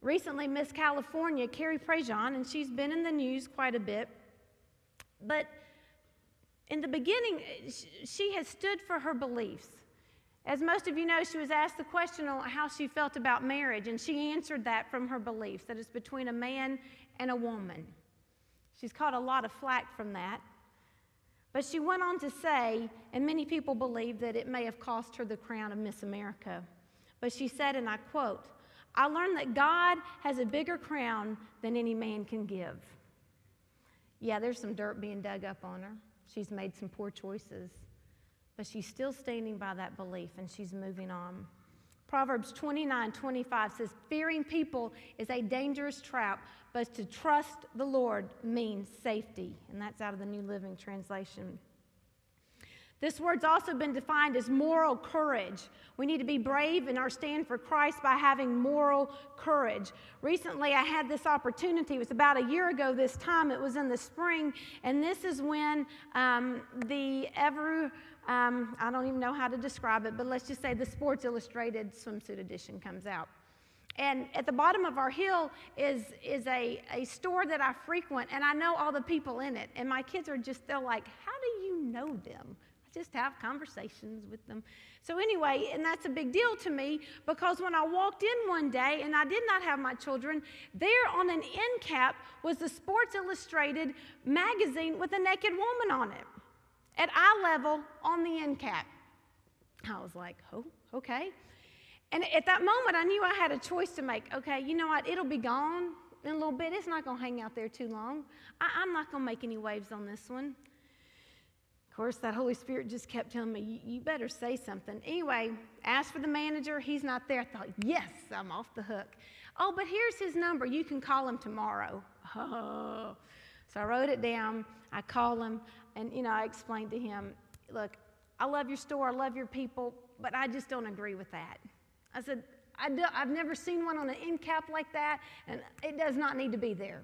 recently Miss California, Carrie Prejean, and she's been in the news quite a bit. But in the beginning, she has stood for her beliefs. As most of you know, she was asked the question on how she felt about marriage, and she answered that from her beliefs, that it's between a man and a woman. She's caught a lot of flack from that. But she went on to say, and many people believe that it may have cost her the crown of Miss America, but she said, and I quote, "I learned that God has a bigger crown than any man can give." Yeah, there's some dirt being dug up on her. She's made some poor choices, but she's still standing by that belief, and she's moving on. Proverbs 29:25 says, "Fearing people is a dangerous trap, but to trust the Lord means safety." And that's out of the New Living Translation. This word's also been defined as moral courage. We need to be brave in our stand for Christ by having moral courage. Recently, I had this opportunity. It was about a year ago this time. It was in the spring, and this is when I don't even know how to describe it, but let's just say the Sports Illustrated swimsuit edition comes out. And at the bottom of our hill is a store that I frequent, and I know all the people in it. And my kids are they're like, "How do you know them?" I just have conversations with them. So anyway, and that's a big deal to me, because when I walked in one day, and I did not have my children, there on an end cap was the Sports Illustrated magazine with a naked woman on it, at eye level on the end cap. I was like, oh, okay. And at that moment, I knew I had a choice to make. Okay, you know what? It'll be gone in a little bit. It's not going to hang out there too long. I'm not going to make any waves on this one. Of course, that Holy Spirit just kept telling me, you better say something. Anyway, asked for the manager. He's not there. I thought, yes, I'm off the hook. Oh, but here's his number. You can call him tomorrow. Oh. So I wrote it down. I called him, and, I explained to him, look, I love your store. I love your people, but I just don't agree with that. I said, I've never seen one on an end cap like that, and it does not need to be there.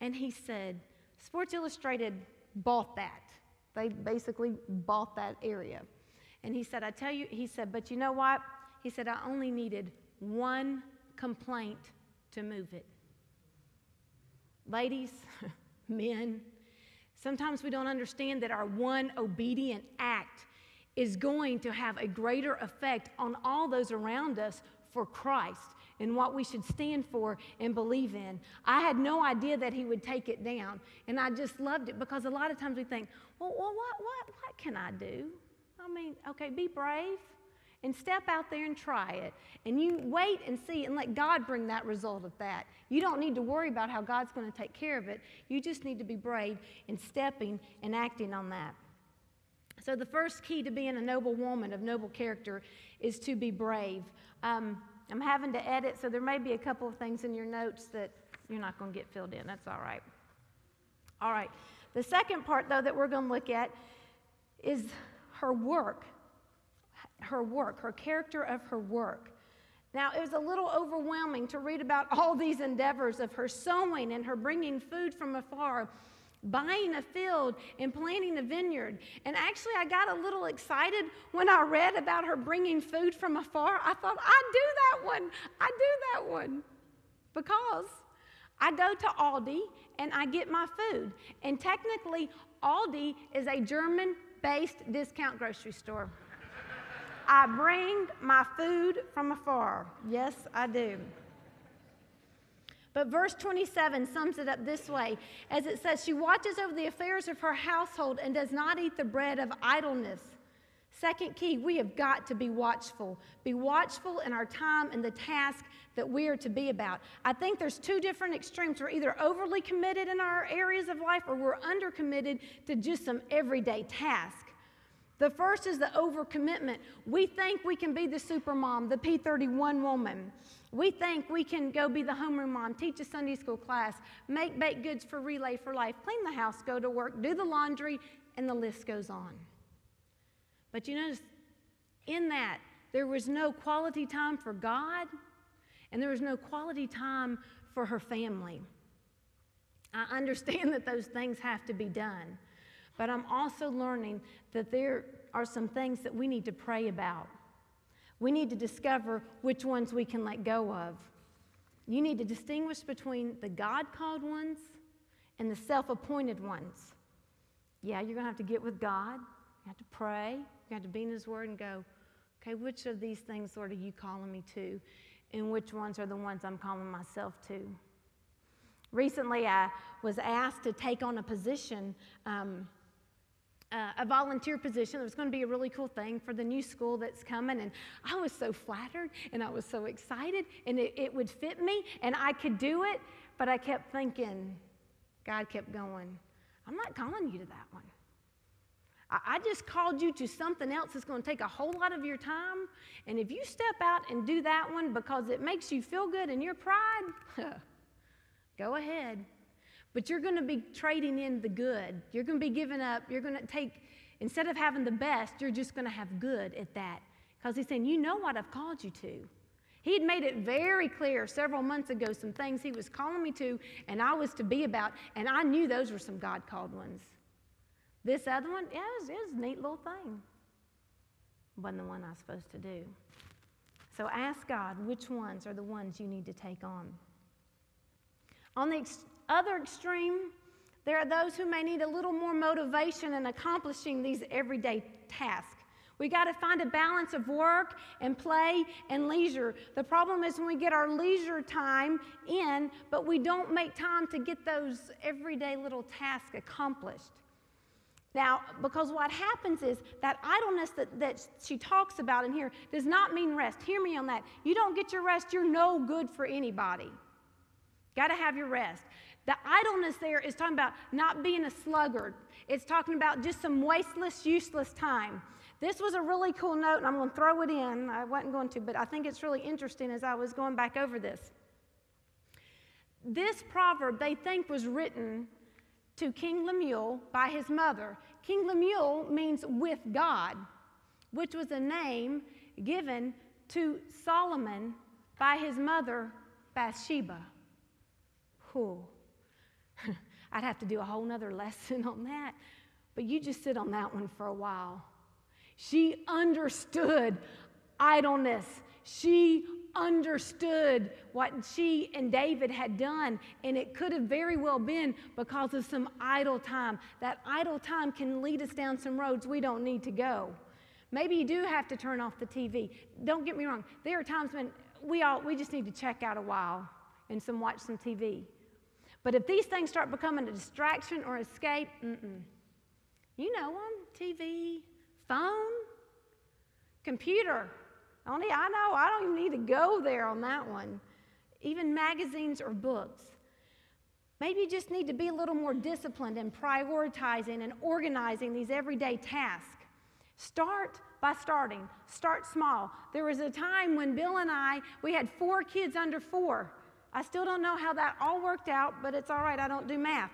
And he said, Sports Illustrated bought that. They basically bought that area. And he said, but you know what? He said, I only needed one complaint to move it. Ladies, men, sometimes we don't understand that our one obedient act is going to have a greater effect on all those around us for Christ and what we should stand for and believe in. I had no idea that he would take it down, and I just loved it, because a lot of times we think, well what can I do? I mean, okay, be brave and step out there and try it, and you wait and see and let God bring that result of that. You don't need to worry about how God's going to take care of it. You just need to be brave in stepping and acting on that. So the first key to being a noble woman of noble character is to be brave. I'm having to edit, so there may be a couple of things in your notes that you're not going to get filled in. That's all right. All right. The second part, though, that we're going to look at is her work. Her character of her work. Now, it was a little overwhelming to read about all these endeavors of her sowing and her bringing food from afar, buying a field and planting a vineyard. And actually, I got a little excited when I read about her bringing food from afar. I thought, I do that one. Because I go to Aldi and I get my food. And technically, Aldi is a German-based discount grocery store. I bring my food from afar. Yes, I do. But verse 27 sums it up this way, as it says, she watches over the affairs of her household and does not eat the bread of idleness. Second key, we have got to be watchful. Be watchful in our time and the task that we are to be about. I think there's two different extremes. We're either overly committed in our areas of life, or we're undercommitted to just some everyday task. The first is the overcommitment. We think we can be the super mom, the P31 woman. We think we can go be the homeroom mom, teach a Sunday school class, make baked goods for Relay for Life, clean the house, go to work, do the laundry, and the list goes on. But you notice, in that, there was no quality time for God, and there was no quality time for her family. I understand that those things have to be done, but I'm also learning that there are some things that we need to pray about. We need to discover which ones we can let go of. You need to distinguish between the God-called ones and the self-appointed ones. Yeah, you're going to have to get with God. You have to pray. You have to be in His Word and go, okay, which of these things, Lord, are you calling me to? And which ones are the ones I'm calling myself to? Recently, I was asked to take on a position, a volunteer position. It was going to be a really cool thing for the new school that's coming, and I was so flattered, and I was so excited, and it would fit me, and I could do it, but I kept thinking, God kept going, I'm not calling you to that one. I just called you to something else that's going to take a whole lot of your time, and if you step out and do that one because it makes you feel good in your pride, go ahead. But you're going to be trading in the good. You're going to be giving up. You're going to take, instead of having the best, you're just going to have good at that. Because He's saying, you know what I've called you to. He had made it very clear several months ago some things He was calling me to and I was to be about, and I knew those were some God-called ones. This other one, yeah, it was a neat little thing. Wasn't the one I was supposed to do. So ask God which ones are the ones you need to take on. On the other extreme, there are those who may need a little more motivation in accomplishing these everyday tasks. We got to find a balance of work and play and leisure. The problem is when we get our leisure time in, but we don't make time to get those everyday little tasks accomplished. Now, because what happens is that idleness that she talks about in here does not mean rest. Hear me on that. You don't get your rest, you're no good for anybody. Got to have your rest. The idleness there is talking about not being a sluggard. It's talking about just some wasteless, useless time. This was a really cool note, and I'm going to throw it in. I wasn't going to, but I think it's really interesting as I was going back over this. This proverb, they think, was written to King Lemuel by his mother. King Lemuel means with God, which was a name given to Solomon by his mother, Bathsheba. Whew. I'd have to do a whole nother lesson on that, but you just sit on that one for a while. She understood idleness. She understood what she and David had done, and it could have very well been because of some idle time. That idle time can lead us down some roads we don't need to go. Maybe you do have to turn off the TV. Don't get me wrong. There are times when we just need to check out a while and watch some TV. But if these things start becoming a distraction or escape, you know them, TV, phone, computer. I know, I don't even need to go there on that one. Even magazines or books. Maybe you just need to be a little more disciplined in prioritizing and organizing these everyday tasks. Start by starting. Start small. There was a time when Bill and we had 4 kids under 4. I still don't know how that all worked out, but it's all right, I don't do math.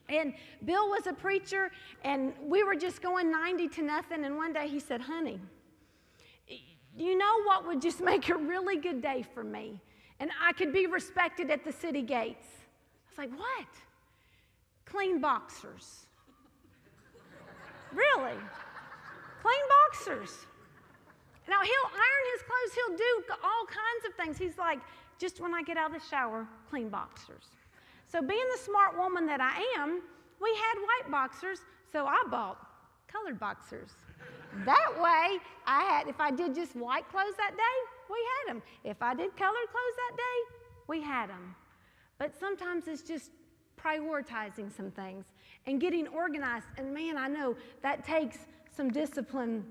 And Bill was a preacher, and we were just going 90-0, and one day he said, honey, you know what would just make a really good day for me? And I could be respected at the city gates. I was like, what? Clean boxers. Really? Clean boxers. Now, he'll iron his clothes. He'll do all kinds of things. He's like, just when I get out of the shower, clean boxers. So being the smart woman that I am, we had white boxers, so I bought colored boxers. That way, if I did just white clothes that day, we had them. If I did colored clothes that day, we had them. But sometimes it's just prioritizing some things and getting organized. And man, I know that takes some discipline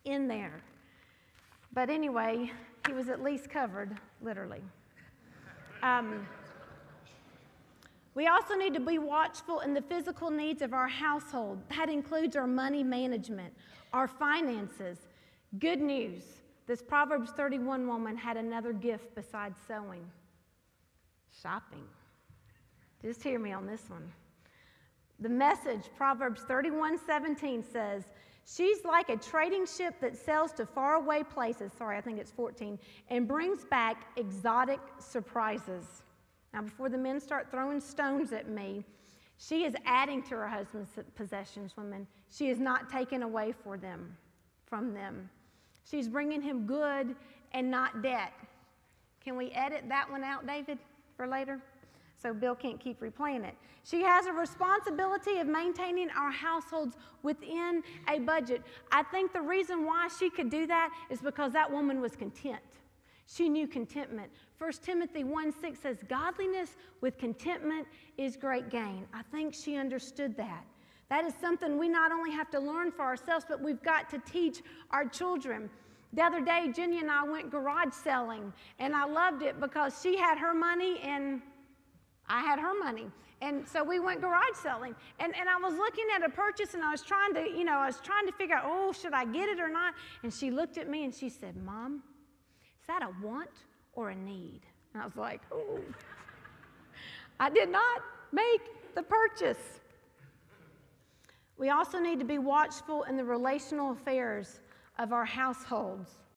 in there. But anyway, he was at least covered, literally. We also need to be watchful in the physical needs of our household. That includes our money management, our finances. Good news, this Proverbs 31 woman had another gift besides sewing. Shopping. Just hear me on this one. The Message, Proverbs 31:17 says, she's like a trading ship that sails to faraway places, I think it's 14, and brings back exotic surprises. Now, before the men start throwing stones at me, she is adding to her husband's possessions, women. She is not taking away from them. She's bringing him good and not debt. Can we edit that one out, David, for later? So Bill can't keep replaying it. She has a responsibility of maintaining our households within a budget. I think the reason why she could do that is because that woman was content. She knew contentment. 1 Timothy 1:6 says, godliness with contentment is great gain. I think she understood that. That is something we not only have to learn for ourselves, but we've got to teach our children. The other day, Jenny and I went garage selling, and I loved it because she had her money and I had her money. And so we went garage selling. And I was looking at a purchase, and I was trying to figure out, oh, should I get it or not? And she looked at me and she said, Mom, is that a want or a need? And I was like, oh. I did not make the purchase. We also need to be watchful in the relational affairs of our households.